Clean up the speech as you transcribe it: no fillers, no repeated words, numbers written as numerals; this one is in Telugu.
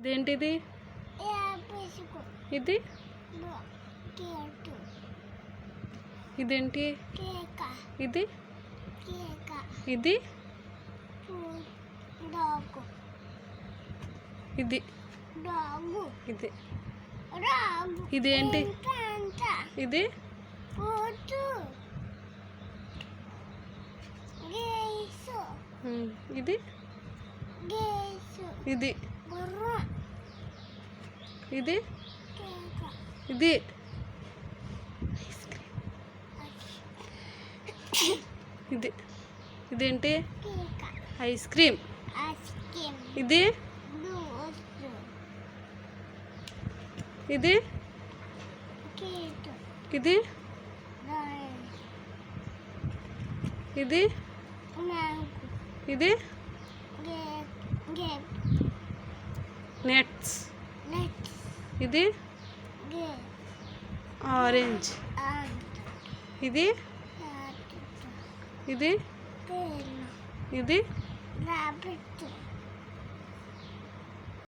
ఇదేంటిది? ఇది ఇదేంటి? ఇది ఇది ఇది ఇది ఇదేంటి? ఇది ఇది ఇది ఇది ఇది ఇది ఇదేంటి? Ice cream. ఇది ఇది ఇది ఇది ఇది నెట్స్. ఇది ఆరెంజ్. ఇది ఇది ఇది